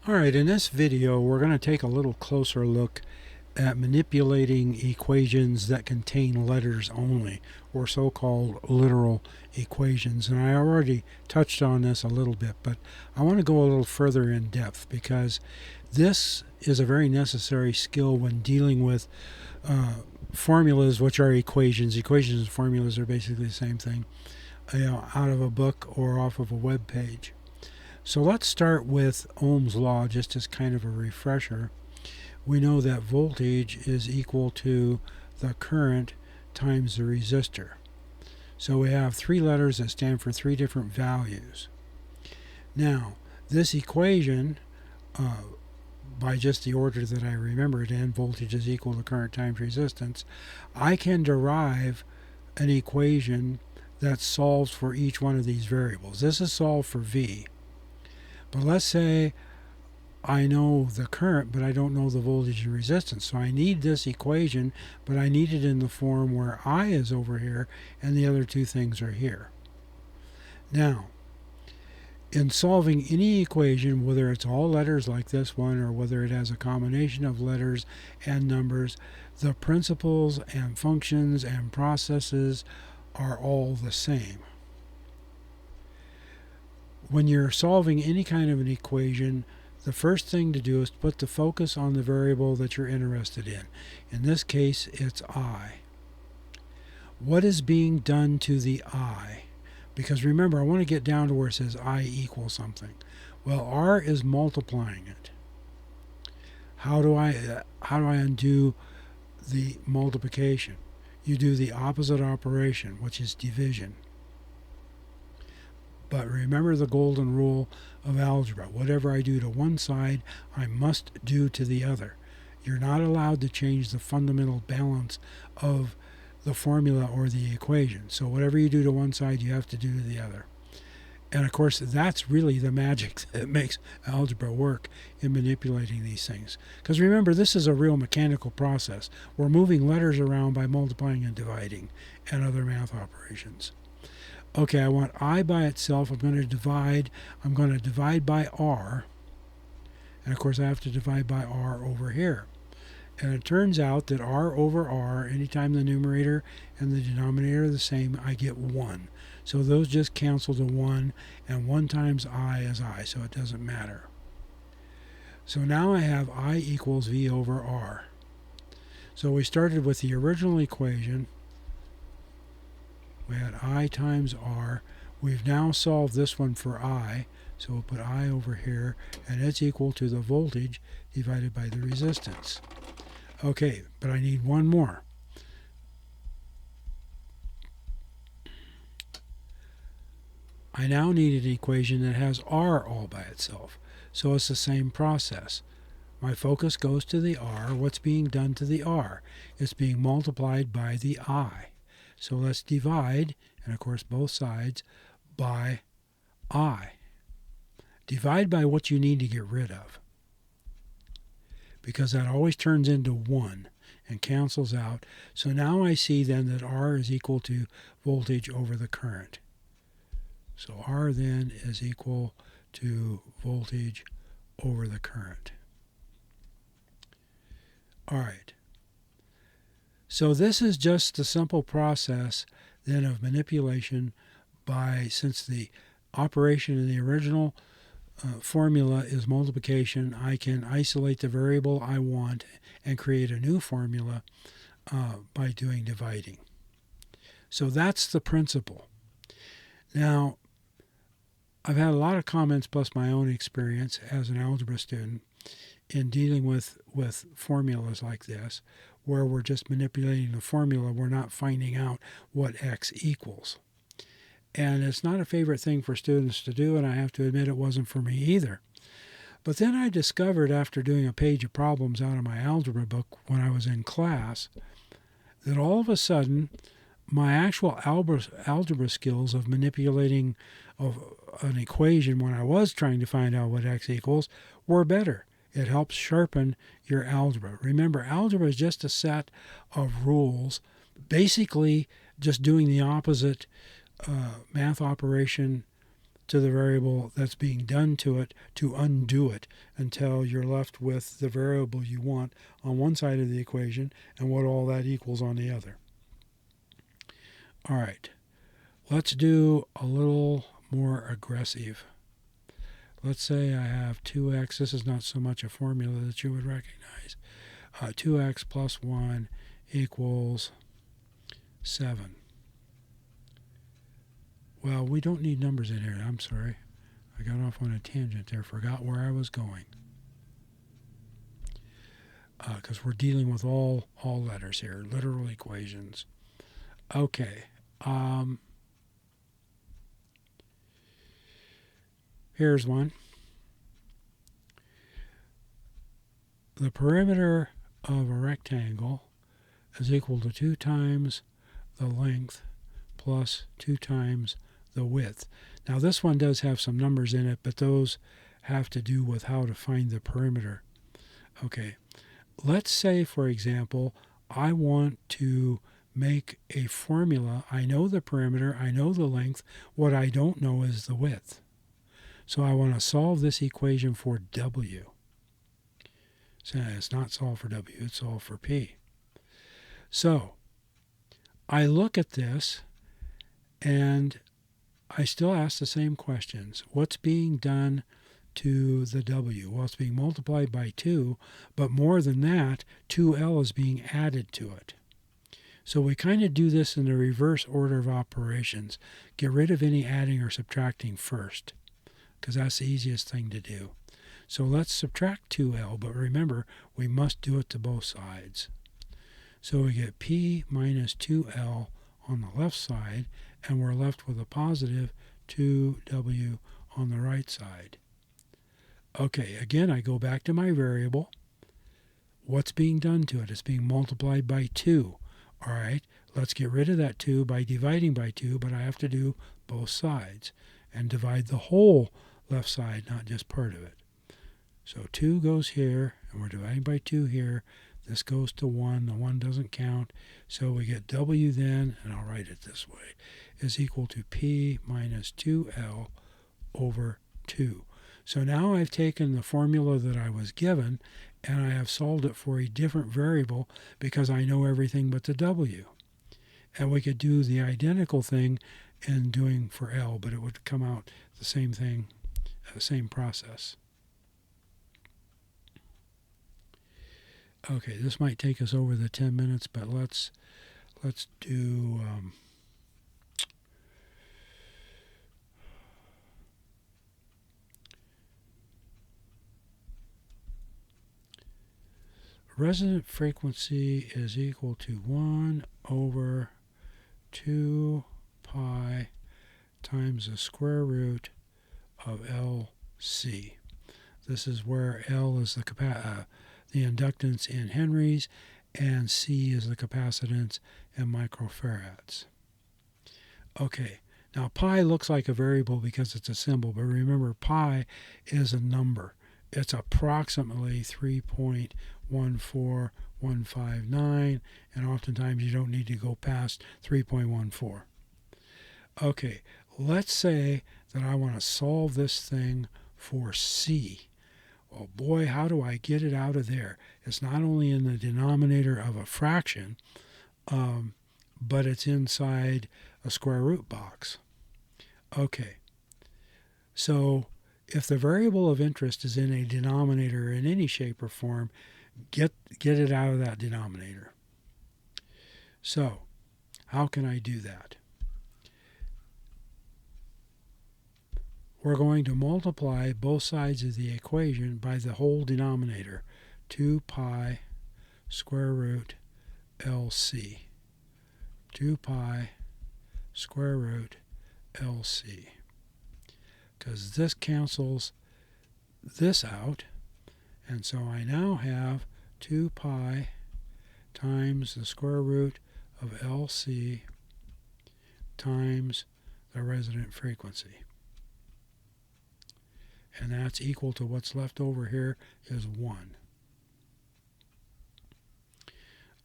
Alright, in this video we're going to take a little closer look at manipulating equations that contain letters only, or so-called literal equations. And I already touched on this a little bit, but I want to go a little further in depth because this is a very necessary skill when dealing with formulas, which are equations. Equations and formulas are basically the same thing, out of a book or off of a web page. So let's start with Ohm's law, just as kind of a refresher. We know that voltage is equal to the current times the resistor. So we have three letters that stand for three different values. Now, this equation, by just the order that I remember it in, voltage is equal to current times resistance, I can derive an equation that solves for each one of these variables. This is solved for V. But let's say I know the current, but I don't know the voltage and resistance. So I need this equation, but I need it in the form where I is over here and the other two things are here. Now, in solving any equation, whether it's all letters like this one or whether it has a combination of letters and numbers, the principles and functions and processes are all the same. When you're solving any kind of an equation, the first thing to do is to put the focus on the variable that you're interested in. In this case, it's I. What is being done to the I? Because remember, I want to get down to where it says I equals something. Well, R is multiplying it. How do I undo the multiplication? You do the opposite operation, which is division. But remember the golden rule of algebra. Whatever I do to one side, I must do to the other. You're not allowed to change the fundamental balance of the formula or the equation. So whatever you do to one side, you have to do to the other. And of course, that's really the magic that makes algebra work in manipulating these things. Because remember, this is a real mechanical process. We're moving letters around by multiplying and dividing and other math operations. Okay, I want I by itself. I'm going to divide by R. And of course I have to divide by R over here. And it turns out that R over R, anytime the numerator and the denominator are the same, I get 1. So those just cancel to 1, and 1 times I is I, so it doesn't matter. So now I have I equals V over R. So we started with the original equation. We had I times R. We've now solved this one for I, so we'll put I over here, and it's equal to the voltage divided by the resistance. Okay, but I need one more. I now need an equation that has R all by itself, so it's the same process. My focus goes to the R. What's being done to the R? It's being multiplied by the I. So let's divide, and of course both sides, by I. Divide by what you need to get rid of, because that always turns into 1 and cancels out. So now I see then that R is equal to voltage over the current. So R then is equal to voltage over the current. All right. So this is just the simple process then of manipulation by, since the operation in the original formula is multiplication, I can isolate the variable I want and create a new formula by doing dividing. So that's the principle. Now, I've had a lot of comments plus my own experience as an algebra student in dealing with formulas like this, where we're just manipulating the formula, we're not finding out what x equals. And it's not a favorite thing for students to do, and I have to admit it wasn't for me either. But then I discovered, after doing a page of problems out of my algebra book when I was in class, that all of a sudden my actual algebra skills of manipulating an equation when I was trying to find out what x equals were better. It helps sharpen your algebra. Remember, algebra is just a set of rules, basically just doing the opposite math operation to the variable that's being done to it to undo it until you're left with the variable you want on one side of the equation and what all that equals on the other. All right, let's do a little more aggressive. Let's say I have 2x. This is not so much a formula that you would recognize. 2x plus 1 equals 7. Well, we don't need numbers in here. I'm sorry. I got off on a tangent there. Forgot where I was going. Because we're dealing with all letters here, literal equations. Okay. Here's one. The perimeter of a rectangle is equal to 2 times the length plus 2 times the width. Now this one does have some numbers in it, but those have to do with how to find the perimeter. Okay, let's say, for example, I want to make a formula. I know the perimeter, I know the length. What I don't know is the width. So I want to solve this equation for W. So it's not solved for W, it's solved for P. So I look at this and I still ask the same questions. What's being done to the W? Well, it's being multiplied by 2, but more than that, 2L is being added to it. So we kind of do this in the reverse order of operations. Get rid of any adding or subtracting first, because that's the easiest thing to do. So let's subtract 2L, but remember, we must do it to both sides. So we get P minus 2L on the left side, and we're left with a positive 2W on the right side. Okay, again, I go back to my variable. What's being done to it? It's being multiplied by 2. All right, let's get rid of that 2 by dividing by 2, but I have to do both sides and divide the whole left side, not just part of it. So 2 goes here, and we're dividing by 2 here. This goes to 1. The 1 doesn't count. So we get W then, and I'll write it this way, is equal to P minus 2L over 2. So now I've taken the formula that I was given, and I have solved it for a different variable because I know everything but the W. And we could do the identical thing in doing for L, but it would come out the same thing, same process. Okay, this might take us over the 10 minutes, but let's do resonant frequency is equal to 1 over 2 pi times the square root of LC. This is where L is the inductance in henries, and C is the capacitance in microfarads. Okay, now pi looks like a variable because it's a symbol, but remember pi is a number. It's approximately 3.14159, and oftentimes you don't need to go past 3.14. Okay, let's say that I want to solve this thing for C. Oh boy, how do I get it out of there? It's not only in the denominator of a fraction, but it's inside a square root box. Okay, so if the variable of interest is in a denominator in any shape or form, get it out of that denominator. So, how can I do that? We're going to multiply both sides of the equation by the whole denominator, 2 pi square root LC. 2 pi square root LC. Because this cancels this out, and so I now have 2 pi times the square root of LC times the resonant frequency. And that's equal to what's left over here is 1.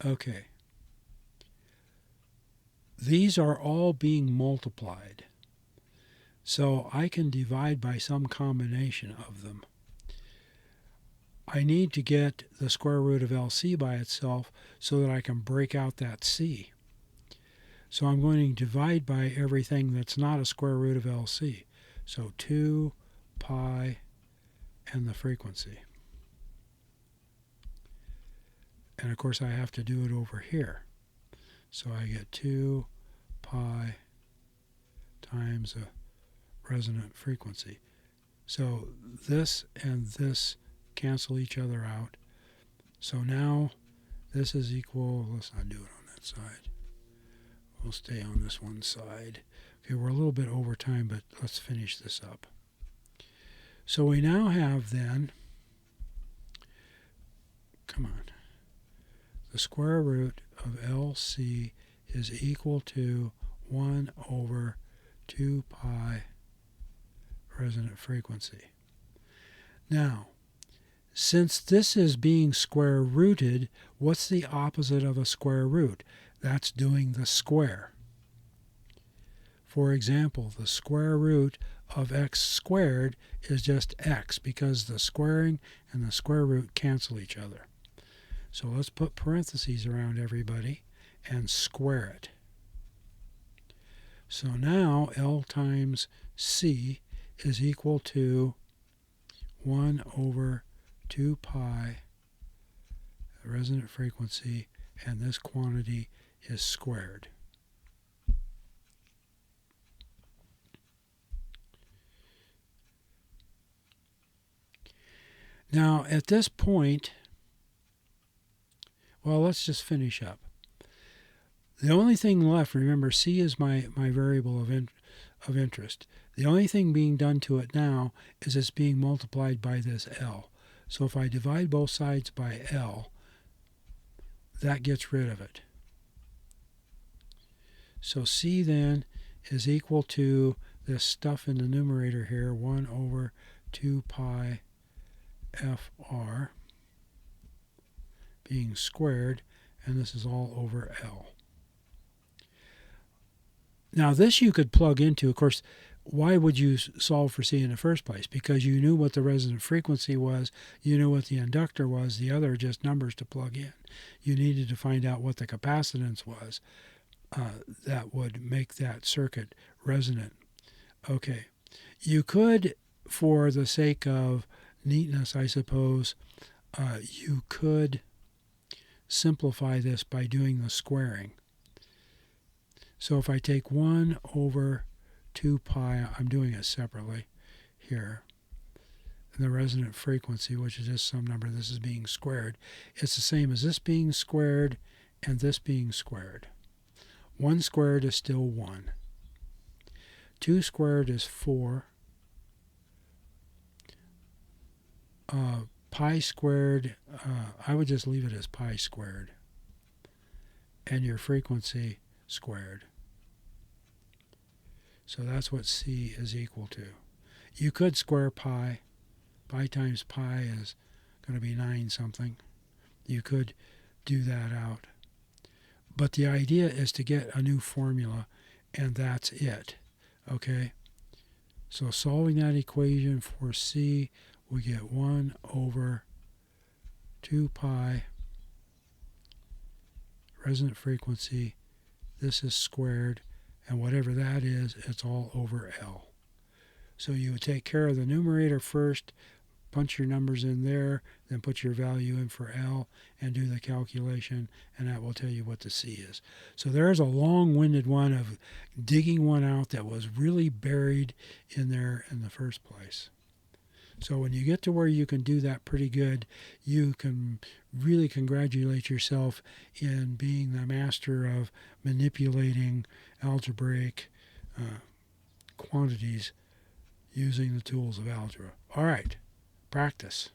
Okay. These are all being multiplied. So I can divide by some combination of them. I need to get the square root of LC by itself so that I can break out that C. So I'm going to divide by everything that's not a square root of LC. So 2 pi and the frequency. And of course I have to do it over here. So I get 2 pi times a resonant frequency. So this and this cancel each other out. So now this is equal, let's not do it on that side. We'll stay on this one side. Okay, we're a little bit over time, but let's finish this up. So we now have then, come on, the square root of LC is equal to 1 over 2 pi resonant frequency. Now, since this is being square rooted, what's the opposite of a square root? That's doing the square. For example, the square root of x squared is just x because the squaring and the square root cancel each other. So let's put parentheses around everybody and square it. So now L times C is equal to 1 over 2 pi, the resonant frequency, and this quantity is squared. Now at this point, well, let's just finish up. The only thing left, remember, C is my variable of interest. The only thing being done to it now is it's being multiplied by this L. So if I divide both sides by L, that gets rid of it. So C then is equal to this stuff in the numerator here, 1 over 2 pi FR being squared, and this is all over L. Now this you could plug into, of course, why would you solve for C in the first place? Because you knew what the resonant frequency was, you knew what the inductor was, the other are just numbers to plug in. You needed to find out what the capacitance was that would make that circuit resonant. Okay, you could, for the sake of neatness, I suppose, you could simplify this by doing the squaring. So if I take 1 over 2 pi, I'm doing it separately here, and the resonant frequency, which is just some number, this is being squared. It's the same as this being squared and this being squared. 1 squared is still 1. 2 squared is 4. Pi squared, I would just leave it as pi squared. And your frequency squared. So that's what C is equal to. You could square pi. Pi times pi is going to be 9 something. You could do that out. But the idea is to get a new formula, and that's it. Okay? So solving that equation for C, we get 1 over 2 pi resonant frequency. This is squared, and whatever that is, it's all over L. So you would take care of the numerator first, punch your numbers in there, then put your value in for L and do the calculation, and that will tell you what the C is. So there's a long-winded one of digging one out that was really buried in there in the first place. So when you get to where you can do that pretty good, you can really congratulate yourself in being the master of manipulating algebraic quantities using the tools of algebra. All right, practice.